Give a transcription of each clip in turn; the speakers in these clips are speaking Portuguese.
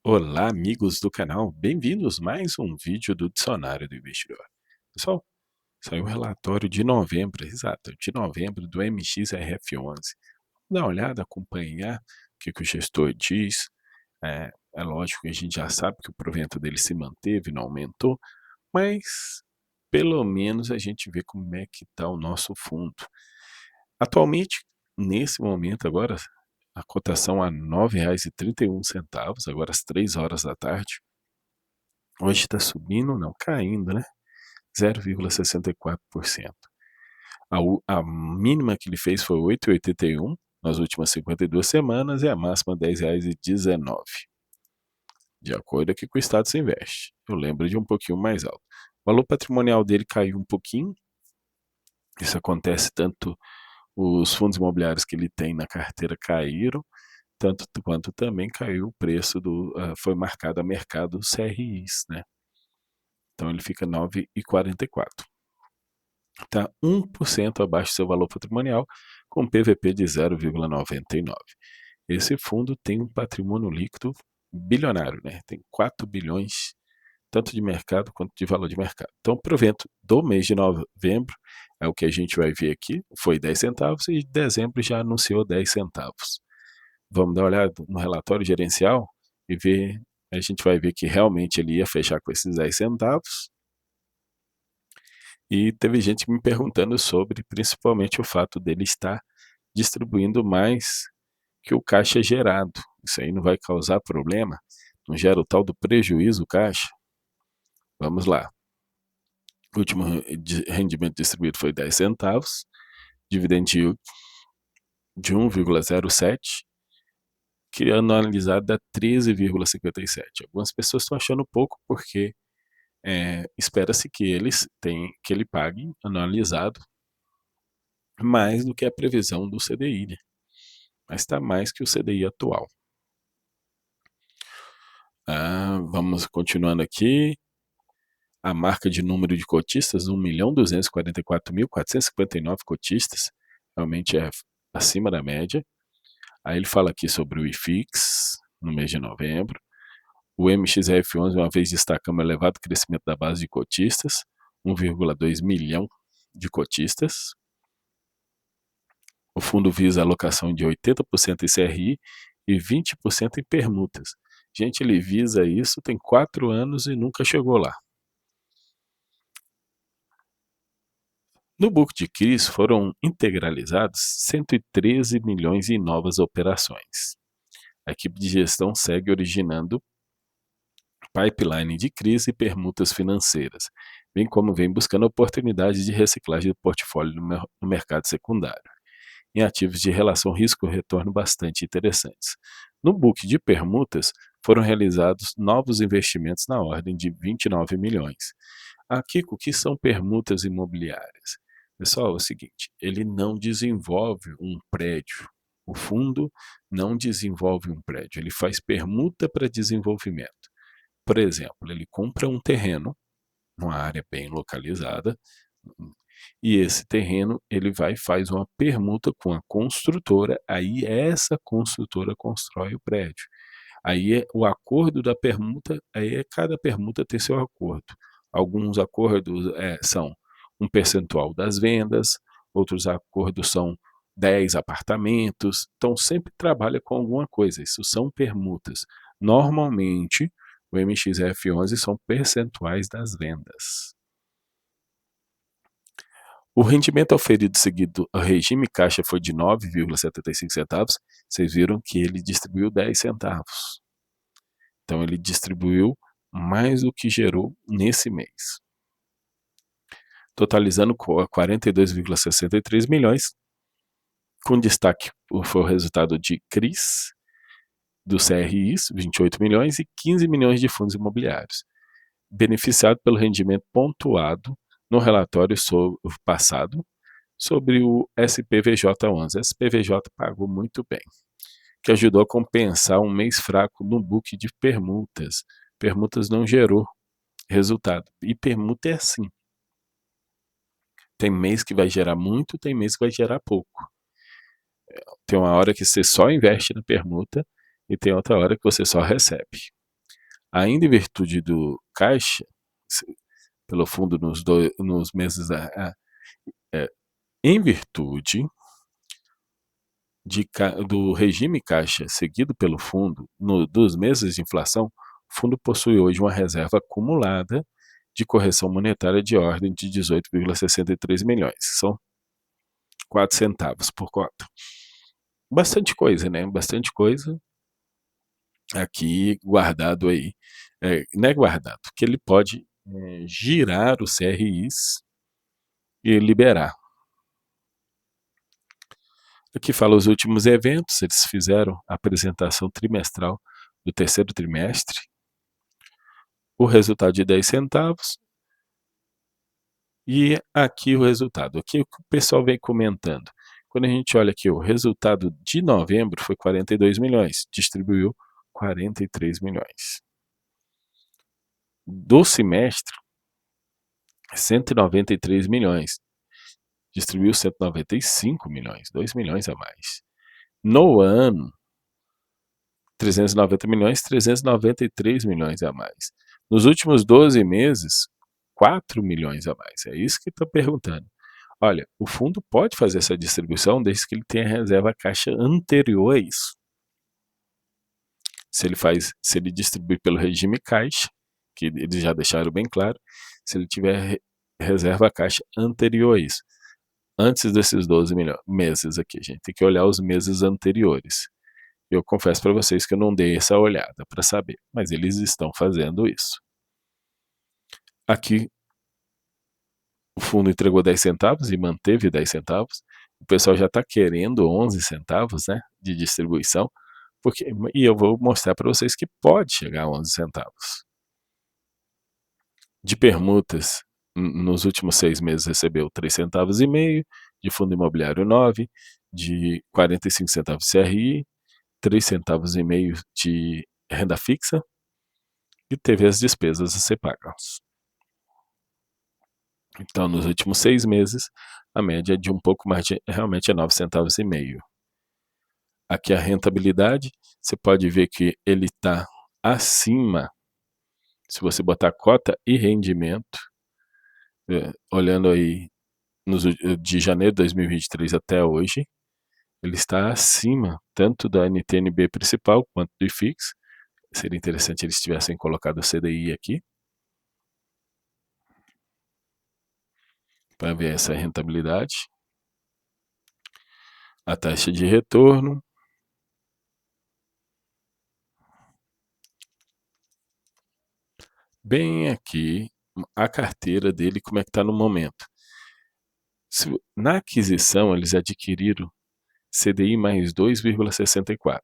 Olá, amigos do canal, bem-vindos a mais um vídeo do Dicionário do Investidor. Pessoal, saiu o relatório de novembro, exato, de novembro do MXRF11. Dá uma olhada, acompanhar o que o gestor diz. É lógico que a gente já sabe que o provento dele se manteve, não aumentou, mas pelo menos a gente vê como é que está o nosso fundo. Atualmente, nesse momento agora, a cotação a R$ 9,31, agora às 3 horas da tarde. Hoje está subindo, não, caindo, né? 0,64%. A mínima que ele fez foi 8,81 nas últimas 52 semanas e a máxima R$ 10,19. De acordo aqui com o Estado se investe. Eu lembro de um pouquinho mais alto. O valor patrimonial dele caiu um pouquinho. Isso acontece tanto os fundos imobiliários que ele tem na carteira caíram, tanto quanto também caiu o preço foi marcado a mercado CRIs, né? Então ele fica 9,44. Está 1% abaixo do seu valor patrimonial, com PVP de 0,99. Esse fundo tem um patrimônio líquido bilionário, né? Tem 4 bilhões, tanto de mercado quanto de valor de mercado. Então, o provento do mês de novembro é o que a gente vai ver aqui, foi 10 centavos e dezembro já anunciou 10 centavos. Vamos dar uma olhada no relatório gerencial e ver, a gente vai ver que realmente ele ia fechar com esses 10 centavos. E teve gente me perguntando sobre, principalmente, o fato dele estar distribuindo mais que o caixa gerado. Isso aí não vai causar problema? Não gera o tal do prejuízo caixa? Vamos lá. O último rendimento distribuído foi 10 centavos, dividend yield de 1,07, que anualizado dá 13,57. Algumas pessoas estão achando pouco porque espera-se que ele pague anualizado mais do que a previsão do CDI, né? Mas está mais que o CDI atual. Vamos continuando aqui. A marca de número de cotistas, 1.244.459 cotistas, realmente é acima da média. Aí ele fala aqui sobre o IFIX, no mês de novembro. O MXRF11, uma vez destacando o elevado crescimento da base de cotistas, 1,2 milhão de cotistas. O fundo visa a alocação de 80% em CRI e 20% em permutas. Gente, ele visa isso tem 4 anos e nunca chegou lá. No book de CRIs foram integralizados 113 milhões em novas operações. A equipe de gestão segue originando pipeline de CRIs e permutas financeiras, bem como vem buscando oportunidades de reciclagem do portfólio no mercado secundário, em ativos de relação risco-retorno bastante interessantes. No book de permutas, foram realizados novos investimentos na ordem de 29 milhões. Aqui, o que são permutas imobiliárias? Pessoal, é o seguinte, ele não desenvolve um prédio. O fundo não desenvolve um prédio, ele faz permuta para desenvolvimento. Por exemplo, ele compra um terreno, numa área bem localizada, e esse terreno ele vai e faz uma permuta com a construtora, aí essa construtora constrói o prédio. Aí o acordo da permuta, aí cada permuta tem seu acordo. Alguns acordos são um percentual das vendas, outros acordos são 10 apartamentos, então sempre trabalha com alguma coisa, isso são permutas. Normalmente, o MXF11 são percentuais das vendas. O rendimento auferido seguido ao regime caixa foi de 9,75 centavos. Vocês viram que ele distribuiu 10 centavos. Então, ele distribuiu mais do que gerou nesse mês, totalizando 42,63 milhões, com destaque foi o resultado de CRIs, do CRIs, 28 milhões, e 15 milhões de fundos imobiliários, beneficiado pelo rendimento pontuado no relatório passado sobre o SPVJ11. A SPVJ pagou muito bem, que ajudou a compensar um mês fraco no book de permutas. Permutas não gerou resultado. E permuta é assim. Tem mês que vai gerar muito, tem mês que vai gerar pouco. Tem uma hora que você só investe na permuta e tem outra hora que você só recebe. Ainda em virtude do caixa, pelo fundo nos meses, em virtude do regime caixa seguido pelo fundo, dos meses de inflação, o fundo possui hoje uma reserva acumulada de correção monetária de ordem de 18,63 milhões. São 4 centavos por cota. Bastante coisa, né? Bastante coisa aqui guardado aí. Não é guardado, que ele pode girar os CRIs e liberar. Aqui fala os últimos eventos, eles fizeram a apresentação trimestral do terceiro trimestre, o resultado de 10 centavos, e aqui o resultado. Aqui o pessoal vem comentando. Quando a gente olha aqui, o resultado de novembro foi 42 milhões, distribuiu 43 milhões. Do semestre, 193 milhões, distribuiu 195 milhões, 2 milhões a mais. No ano, 390 milhões, 393 milhões a mais. Nos últimos 12 meses, 4 milhões a mais. É isso que estou perguntando. Olha, o fundo pode fazer essa distribuição desde que ele tenha reserva caixa anterior a isso. Se ele distribui pelo regime caixa, que eles já deixaram bem claro, se ele tiver reserva caixa anterior a isso. Antes desses 12 meses aqui, a gente tem que olhar os meses anteriores. Eu confesso para vocês que eu não dei essa olhada para saber, mas eles estão fazendo isso. Aqui, o fundo entregou 10 centavos e manteve 10 centavos. O pessoal já está querendo 11 centavos, né, de distribuição, e eu vou mostrar para vocês que pode chegar a 11 centavos. De permutas, nos últimos 6 meses recebeu 3 centavos e meio, de fundo imobiliário 9, de 45 centavos CRI, 3 centavos e meio de renda fixa, e teve as despesas a ser pagas. Então, nos últimos 6 meses, a média é de um pouco mais realmente é 9 centavos e meio. Aqui a rentabilidade, você pode ver que ele está acima, se você botar cota e rendimento, olhando aí de janeiro de 2023 até hoje, ele está acima tanto da NTNB principal quanto do IFIX. Seria interessante eles tivessem colocado o CDI aqui, para ver essa rentabilidade. A taxa de retorno. Bem aqui, a carteira dele, como é que está no momento. Na aquisição, eles adquiriram CDI mais 2,64,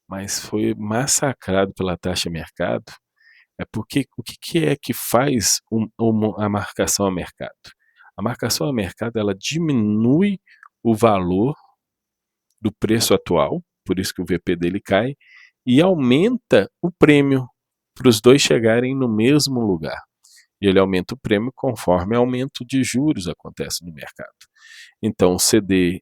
mas foi massacrado pela taxa mercado. É porque o que é que faz a marcação a mercado? A marcação a mercado, ela diminui o valor do preço atual, por isso que o VP dele cai, e aumenta o prêmio para os dois chegarem no mesmo lugar. E ele aumenta o prêmio conforme o aumento de juros acontece no mercado. Então o CD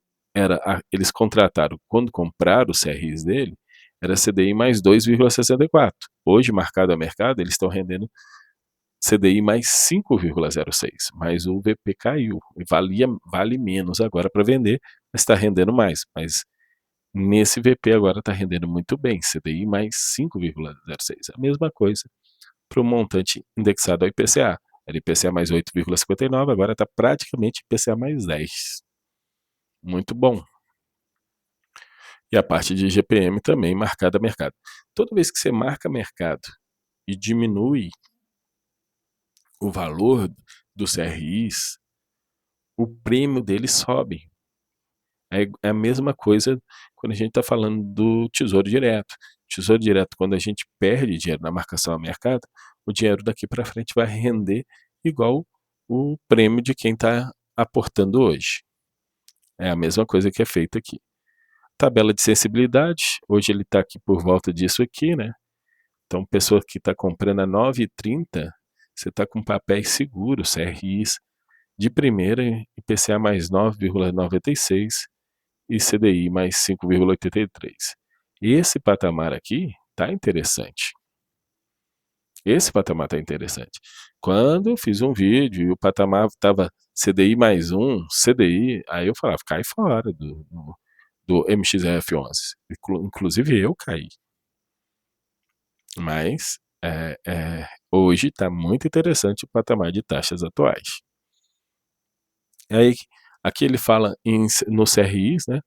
eles contrataram, quando compraram os CRIs dele, era CDI mais 2,64. Hoje, marcado a mercado, eles estão rendendo CDI mais 5,06, mas o VP caiu, vale menos agora para vender, mas está rendendo mais, mas nesse VP agora está rendendo muito bem, CDI mais 5,06, a mesma coisa para o montante indexado ao IPCA, era IPCA mais 8,59, agora está praticamente IPCA mais 10, muito bom. E a parte de GPM também marcada a mercado. Toda vez que você marca mercado e diminui o valor dos CRIs, o prêmio dele sobe. É a mesma coisa quando a gente está falando do Tesouro Direto. Tesouro Direto, quando a gente perde dinheiro na marcação a mercado, o dinheiro daqui para frente vai render igual o prêmio de quem está aportando hoje. É a mesma coisa que é feita aqui. Tabela de sensibilidade, hoje ele está aqui por volta disso aqui, né? Então, pessoa que está comprando a 9,30, você está com papéis seguros, CRIs de primeira, IPCA mais 9,96 e CDI mais 5,83. Esse patamar aqui tá interessante. Esse patamar está interessante. Quando eu fiz um vídeo e o patamar estava CDI mais um, CDI, aí eu falava, cai fora do MXRF11. Inclusive eu caí. Mas hoje está muito interessante o patamar de taxas atuais. Aí, aqui ele fala no CRIs, né?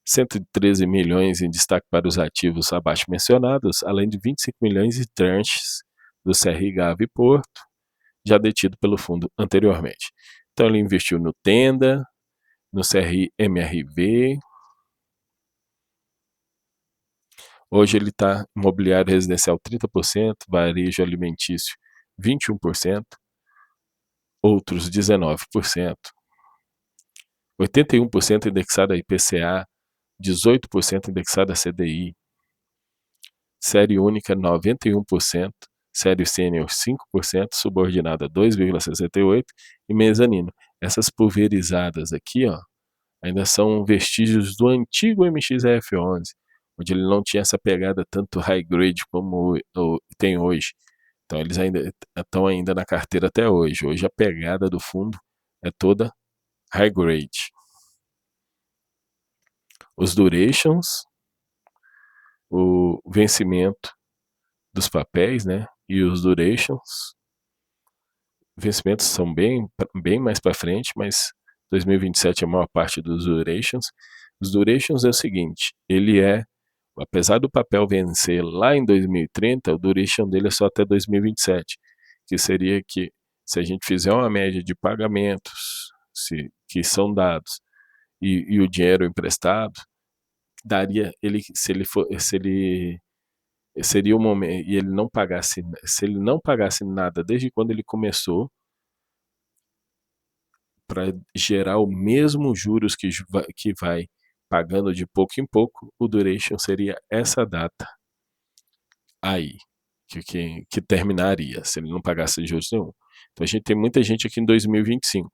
113 milhões em destaque para os ativos abaixo mencionados, além de 25 milhões de tranches do CRI Gávea e Porto, já detido pelo fundo anteriormente. Então ele investiu no Tenda, no CRI MRV. Hoje ele está imobiliário residencial 30%, varejo alimentício 21%, outros 19%, 81% indexado a IPCA, 18% indexado a CDI, série única 91%, série sênior 5%, subordinada 2,68% e mezanino. Essas pulverizadas aqui, ó, ainda são vestígios do antigo MXRF11, onde ele não tinha essa pegada tanto high grade como tem hoje. Então eles ainda estão ainda na carteira até hoje. Hoje a pegada do fundo é toda high grade. Os durations, o vencimento dos papéis, né? E os durations, vencimentos são bem mais para frente, mas 2027 é a maior parte dos durations. Os durations é o seguinte, ele apesar do papel vencer lá em 2030, o duration dele é só até 2027, que seria que se a gente fizer uma média de pagamentos que são dados e o dinheiro emprestado, daria ele se ele seria o momento e ele não pagasse, se ele não pagasse nada desde quando ele começou, para gerar o mesmo juros que vai pagando de pouco em pouco, o duration seria essa data aí que terminaria, se ele não pagasse juros nenhum. Então a gente tem muita gente aqui em 2025.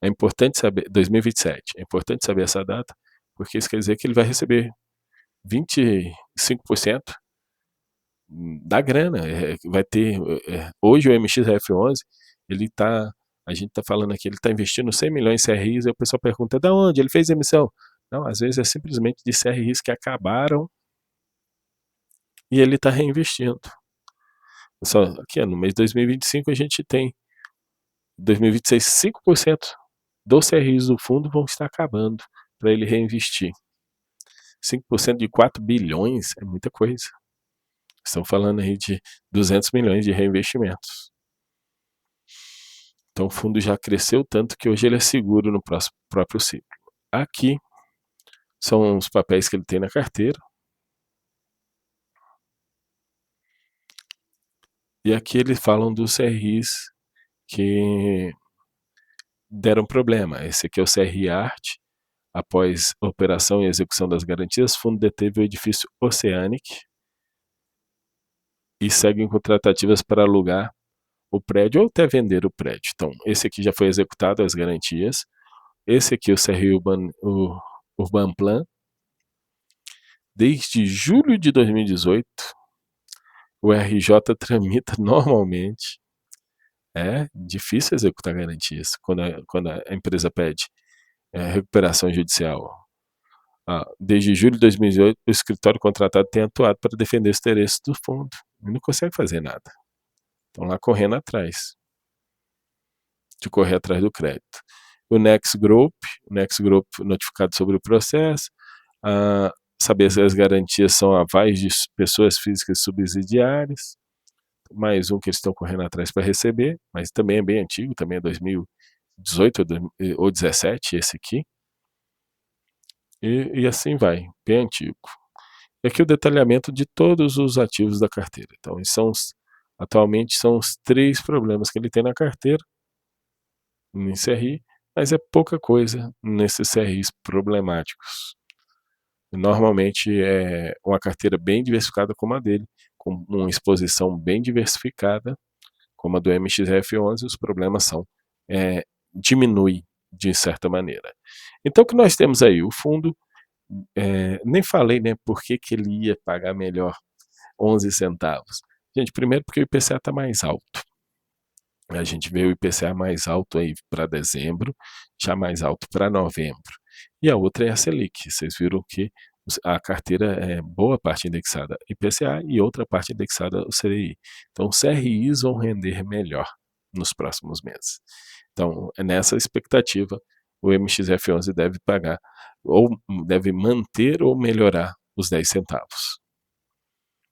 É importante saber, 2027, é importante saber essa data, porque isso quer dizer que ele vai receber 25% da grana. Vai ter, hoje o MXRF11, a gente está falando aqui, ele está investindo 100 milhões em CRIs, e o pessoal pergunta, da onde? Ele fez emissão? Não, às vezes é simplesmente de CRIs que acabaram e ele está reinvestindo. Só aqui, no mês de 2025, a gente tem 2026, 5% dos CRIs do fundo vão estar acabando para ele reinvestir. 5% de 4 bilhões é muita coisa. Estão falando aí de 200 milhões de reinvestimentos. Então o fundo já cresceu tanto que hoje ele é seguro no próprio ciclo. Aqui são os papéis que ele tem na carteira. E aqui eles falam dos CRIs que deram problema. Esse aqui é o CRI Arte. Após operação e execução das garantias, o fundo deteve o edifício Oceanic e segue com tratativas para alugar o prédio ou até vender o prédio. Então, esse aqui já foi executado as garantias. Esse aqui é o CRI Urban Plan. Desde julho de 2018, o RJ tramita normalmente. É difícil executar garantias quando a empresa pede recuperação judicial. Desde julho de 2018, o escritório contratado tem atuado para defender os interesses do fundo. E não consegue fazer nada. Estão lá correndo atrás. De correr atrás do crédito. O Next Group notificado sobre o processo. Saber se as garantias são avais de pessoas físicas subsidiárias. Mais um que eles estão correndo atrás para receber, mas também é bem antigo, também é 2018 ou 2017, esse aqui. E assim vai, bem antigo. E aqui o detalhamento de todos os ativos da carteira. Então, atualmente são os 3 problemas que ele tem na carteira, no CRI, mas é pouca coisa nesses CRIs problemáticos. Normalmente é uma carteira bem diversificada como a dele, com uma exposição bem diversificada, como a do MXRF11, os problemas diminui de certa maneira. Então o que nós temos aí? O fundo, nem falei, né, por que ele ia pagar melhor 11 centavos. Gente, primeiro porque o IPCA está mais alto. A gente vê o IPCA mais alto aí para dezembro, já mais alto para novembro. E a outra é a Selic. Vocês viram que a carteira é boa parte indexada IPCA e outra parte indexada o CDI. Então, os CRIs vão render melhor nos próximos meses. Então, é nessa expectativa, o MXF11 deve pagar, ou deve manter ou melhorar os 10 centavos.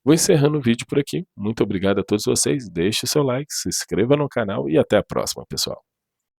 Vou encerrando o vídeo por aqui. Muito obrigado a todos vocês. Deixe seu like, se inscreva no canal e até a próxima, pessoal.